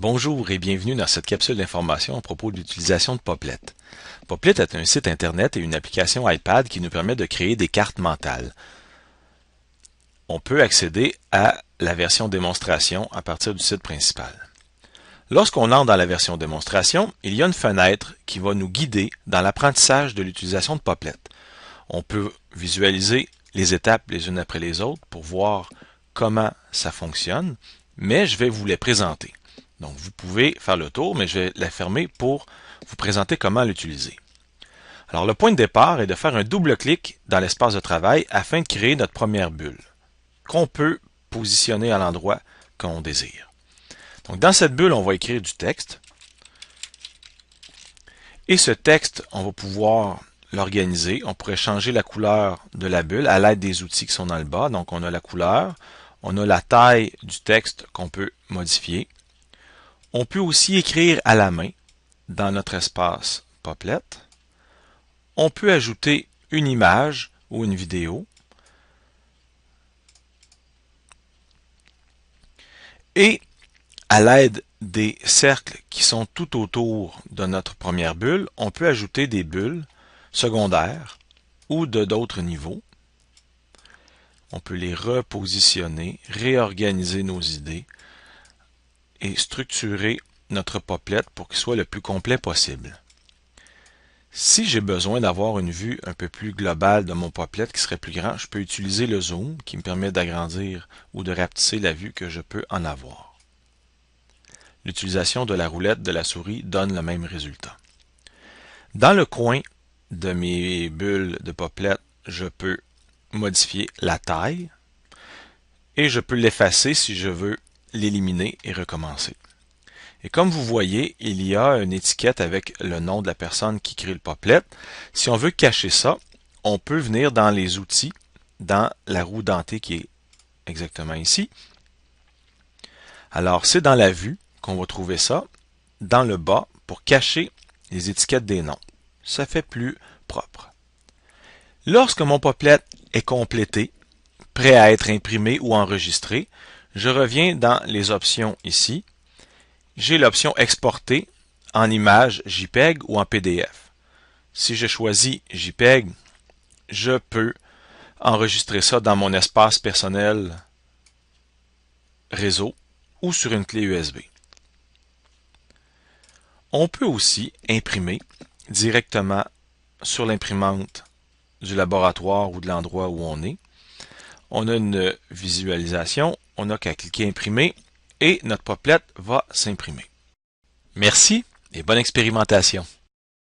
Bonjour et bienvenue dans cette capsule d'information à propos de l'utilisation de Poplet. Poplet est un site internet et une application iPad qui nous permet de créer des cartes mentales. On peut accéder à la version démonstration à partir du site principal. Lorsqu'on entre dans la version démonstration, il y a une fenêtre qui va nous guider dans l'apprentissage de l'utilisation de Poplet. On peut visualiser les étapes les unes après les autres pour voir comment ça fonctionne, mais je vais vous les présenter. Donc, vous pouvez faire le tour, mais je vais la fermer pour vous présenter comment l'utiliser. Alors, le point de départ est de faire un double-clic dans l'espace de travail afin de créer notre première bulle, qu'on peut positionner à l'endroit qu'on désire. Donc, dans cette bulle, on va écrire du texte. Et ce texte, on va pouvoir l'organiser. On pourrait changer la couleur de la bulle à l'aide des outils qui sont dans le bas. Donc, on a la couleur, on a la taille du texte qu'on peut modifier. On peut aussi écrire à la main dans notre espace Poplet. On peut ajouter une image ou une vidéo. Et à l'aide des cercles qui sont tout autour de notre première bulle, on peut ajouter des bulles secondaires ou de d'autres niveaux. On peut les repositionner, réorganiser nos idées et structurer notre Poplet pour qu'il soit le plus complet possible. Si j'ai besoin d'avoir une vue un peu plus globale de mon Poplet qui serait plus grand, je peux utiliser le zoom qui me permet d'agrandir ou de rapetisser la vue que je peux en avoir. L'utilisation de la roulette de la souris donne le même résultat. Dans le coin de mes bulles de Poplet, je peux modifier la taille et je peux l'effacer si je veux l'éliminer et recommencer. Et comme vous voyez, il y a une étiquette avec le nom de la personne qui crée le Poplet. Si on veut cacher ça, on peut venir dans les outils, dans la roue dentée qui est exactement ici. Alors, c'est dans la vue qu'on va trouver ça, dans le bas, pour cacher les étiquettes des noms. Ça fait plus propre. Lorsque mon Poplet est complété, prêt à être imprimé ou enregistré, je reviens dans les options ici. J'ai l'option exporter en image JPEG ou en PDF. Si je choisis JPEG, je peux enregistrer ça dans mon espace personnel réseau ou sur une clé USB. On peut aussi imprimer directement sur l'imprimante du laboratoire ou de l'endroit où on est. On a une visualisation, on n'a qu'à cliquer imprimer et notre Poplet va s'imprimer. Merci et bonne expérimentation.